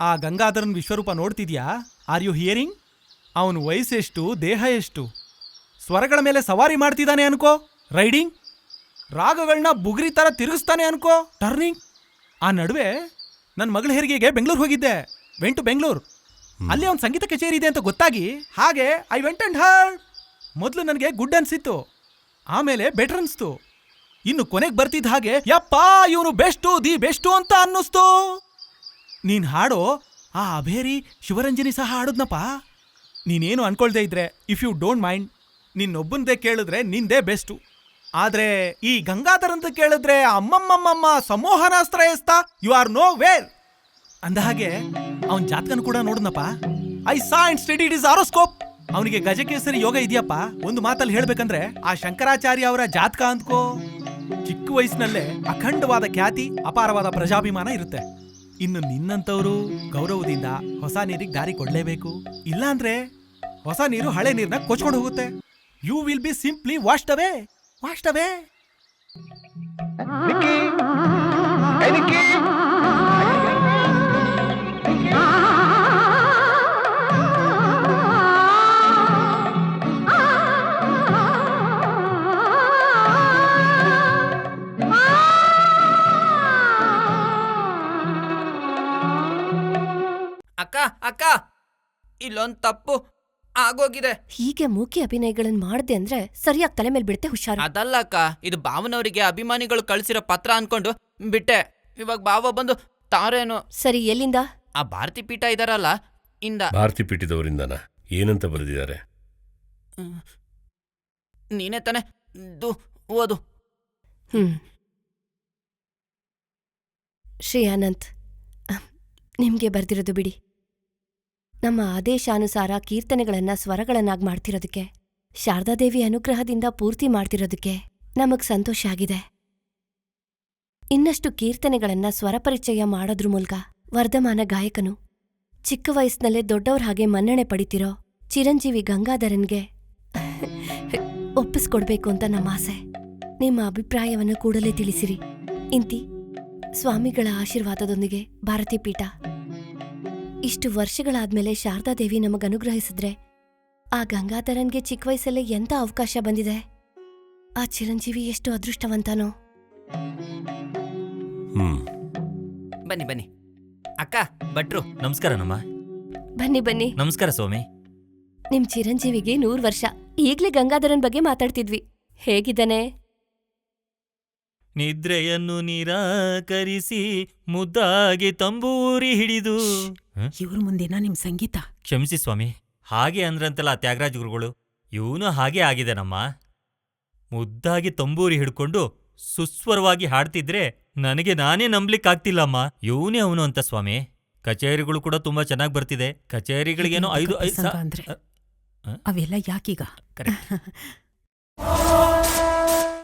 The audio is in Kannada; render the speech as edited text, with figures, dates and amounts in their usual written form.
ಆ ಗಂಗಾಧರನ್ ವಿಶ್ವರೂಪ ನೋಡ್ತಿದ್ಯಾ? Are you hearing? ಅವನು ವಯಸ್ಸೆಷ್ಟು, ದೇಹ ಎಷ್ಟು? ಸ್ವರಗಳ ಮೇಲೆ ಸವಾರಿ ಮಾಡ್ತಿದ್ದಾನೆ ಅನ್ಕೋ, ರೈಡಿಂಗ್. ರಾಗಗಳನ್ನ ಬುಗುರಿ ಥರ ತಿರುಗಿಸ್ತಾನೆ ಅನ್ಕೋ, ಟರ್ನಿಂಗ್. ಆ ನಡುವೆ ನನ್ನ ಮಗಳ ಹೆರಿಗೆಗೆ ಬೆಂಗಳೂರು ಹೋಗಿದ್ದೆ. Went to Bengaluru. ಅಲ್ಲಿ ಅವ್ನ ಸಂಗೀತ ಕಚೇರಿ ಇದೆ ಅಂತ ಗೊತ್ತಾಗಿ ಹಾಗೆ ಐ ವೆಂಟ್ ಅಂಡ್ ಹರ್ಡ್. ಮೊದಲು ನನಗೆ ಗುಡ್ ಅನ್ಸಿತ್ತು, ಆಮೇಲೆ ಬೆಟರ್ ಅನ್ಸ್ತು. ಇನ್ನು ಕೊನೆಗೆ ಬರ್ತಿದ್ದ ಹಾಗೆ ಯಪ್ಪಾ ಇವನು ಬೆಸ್ಟು, ದಿ ಬೆಸ್ಟು ಅಂತ ಅನ್ನಿಸ್ತು. ನೀನ್ ಹಾಡೋ ಆ ಅಭೇರಿ ಶಿವರಂಜನಿ ಸಹ ಹಾಡುದ್ನಪ್ಪ. ನೀನೇನು ಅನ್ಕೊಳ್ದೇ ಇದ್ರೆ, ಇಫ್ ಯು ಡೋಂಟ್ ಮೈಂಡ್, ನಿನ್ನೊಬ್ಬಂದೇ ಕೇಳಿದ್ರೆ ನಿಂದೇ ಬೆಸ್ಟು. ಆದ್ರೆ ಈ ಗಂಗಾಧರ್ ಅಂತ ಕೇಳಿದ್ರೆ ಅಮ್ಮಮ್ಮಮ್ಮಮ್ಮ ಸಮೋಹನಾಸ್ತ್ರ ಎಸ್ತಾ, ಯು ಆರ್ ನೋ ವೇರ್ ಅಂದ ಹಾಗೆ. ಅವನ್ ಜಾತಕನು ಕೂಡ ನೋಡಿದ್ನಪ್ಪ. I saw and studied his horoscope. ಅವನಿಗೆ ಗಜಕೇಸರಿ ಯೋಗ ಇದೆಯಪ್ಪ. ಒಂದು ಮಾತಲ್ಲಿ ಹೇಳ್ಬೇಕಂದ್ರೆ ಆ ಶಂಕರಾಚಾರ್ಯ ಅವರ ಜಾತಕ ಅಂದ್ಕೋ. ಚಿಕ್ಕ ವಯಸ್ಸಿನಲ್ಲೇ ಅಖಂಡವಾದ ಖ್ಯಾತಿ, ಅಪಾರವಾದ ಪ್ರಜಾಭಿಮಾನ ಇರುತ್ತೆ. ಇನ್ನು ನಿನ್ನಂತವ್ರು ಗೌರವದಿಂದ ಹೊಸ ನೀರಿಗೆ ದಾರಿ ಕೊಡ್ಲೇಬೇಕು. ಇಲ್ಲಾಂದ್ರೆ ಹೊಸ ನೀರು ಹಳೆ ನೀರ್ನ ಕೊಚ್ಕೊಂಡು ಹೋಗುತ್ತೆ. You will be simply washed away. ಅಕ್ಕ, ಇಲ್ಲೊಂದ್ ತಪ್ಪು ಆಗೋಗಿದೆ. ಹೀಗೆ ಮೂಕಿ ಅಭಿನಯಗಳನ್ನ ಮಾಡ್ದೆ ಅಂದ್ರೆ ಸರಿಯಾಗಿ ತಲೆ ಮೇಲೆ ಬಿಡುತ್ತೆ, ಹುಷಾರು. ಅದಲ್ಲ ಅಕ್ಕ, ಇದು ಭಾವನವರಿಗೆ ಅಭಿಮಾನಿಗಳು ಕಳ್ಸಿರೋ ಪತ್ರ ಅನ್ಕೊಂಡು ಬಿಟ್ಟೆ. ಇವಾಗ ಭಾವ ಬಂದು ತಾರೇನು. ಸರಿ, ಎಲ್ಲಿಂದ? ಆ ಭಾರತಿ ಪೀಠ ಇದಾರಲ್ಲ, ಇಂದ. ಭಾರತಿ ಪೀಠದವರಿಂದನ? ಏನಂತ ಬರೆದಿದ್ದಾರೆ? ನೀನೇ ತಾನೆ ಓದು. ಶ್ರೀ ಅನಂತ್, ನಿಮ್ಗೆ ಬರ್ದಿರೋದು ಬಿಡಿ. ನಮ್ಮ ಆದೇಶಾನುಸಾರ ಕೀರ್ತನೆಗಳನ್ನ ಸ್ವರಗಳನ್ನಾಗಿ ಮಾಡ್ತಿರೋದಕ್ಕೆ, ಶಾರದಾದೇವಿ ಅನುಗ್ರಹದಿಂದ ಪೂರ್ತಿ ಮಾಡ್ತಿರೋದಕ್ಕೆ ನಮಗ್ ಸಂತೋಷ ಆಗಿದೆ. ಇನ್ನಷ್ಟು ಕೀರ್ತನೆಗಳನ್ನ ಸ್ವರಪರಿಚಯ ಮಾಡೋದ್ರ ಮೂಲಕ ವರ್ಧಮಾನ ಗಾಯಕನು, ಚಿಕ್ಕ ವಯಸ್ಸಿನಲ್ಲೇ ದೊಡ್ಡವ್ರ ಹಾಗೆ ಮನ್ನಣೆ ಪಡಿತಿರೋ ಚಿರಂಜೀವಿ ಗಂಗಾಧರನ್ಗೆ ಒಪ್ಪಿಸ್ಕೊಡ್ಬೇಕು ಅಂತ ನಮ್ಮ ಆಸೆ. ನಿಮ್ಮ ಅಭಿಪ್ರಾಯವನ್ನು ಕೂಡಲೇ ತಿಳಿಸಿರಿ. ಇಂತಿ ಸ್ವಾಮಿಗಳ ಆಶೀರ್ವಾದದೊಂದಿಗೆ ಭಾರತಿ ಪೀಠ. ಇಷ್ಟು ವರ್ಷಗಳಾದ್ಮೇಲೆ ಶಾರದಾದೇವಿ ನಮಗನುಗ್ರಹಿಸಿದ್ರೆ ಆ ಗಂಗಾಧರನ್ಗೆ ಚಿಕ್ಕ ವಯಸ್ಸಲ್ಲೇ ಎಂಥ ಅವಕಾಶ ಬಂದಿದೆ. ಆ ಚಿರಂಜೀವಿ ಎಷ್ಟು ಅದೃಷ್ಟವಂತನೋ. ಬನ್ನಿ ಅಕ್ಕ, ಭಟ್ರು. ನಮಸ್ಕಾರ ನಮ್ಮ. ಬನ್ನಿ. ನಮಸ್ಕಾರ ಸ್ವಾಮಿ. ನಿಮ್ ಚಿರಂಜೀವಿಗೆ 100 ವರ್ಷ. ಈಗ್ಲೇ ಗಂಗಾಧರನ್ ಬಗ್ಗೆ ಮಾತಾಡ್ತಿದ್ವಿ. ಹೇಗಿದ್ದಾನೆ? ನಿದ್ರೆಯನ್ನು ನಿರಾಕರಿಸಿ ಮುದ್ದಾಗಿ ತಂಬೂರಿ ಹಿಡಿದು. ಇವ್ರ ಮುಂದಿನ ನಿಮ್ ಸಂಗೀತ. ಕ್ಷಮಿಸಿ ಸ್ವಾಮಿ, ಹಾಗೆ ಅಂದ್ರಂತಲ್ಲ ತ್ಯಾಗರಾಜ ಗುರುಗಳು. ಇವನು ಹಾಗೆ ಆಗಿದೆ ನಮ್ಮ. ಮುದ್ದಾಗಿ ತಂಬೂರಿ ಹಿಡ್ಕೊಂಡು ಸುಸ್ವರವಾಗಿ ಹಾಡ್ತಿದ್ರೆ ನನಗೆ ನಾನೇ ನಂಬ್ಲಿಕ್ಕಾಗ್ತಿಲ್ಲಮ್ಮ. ಇವನೇ ಅವನು ಅಂತ ಸ್ವಾಮಿ. ಕಚೇರಿಗಳು ಕೂಡ ತುಂಬಾ ಚೆನ್ನಾಗಿ ಬರ್ತಿದೆ. ಕಚೇರಿಗಳಿಗೇನೋ 5 ಅಂದ್ರೆ ಅವೆಲ್ಲ ಯಾಕೀಗ? ಕರೆಕ್ಟ್.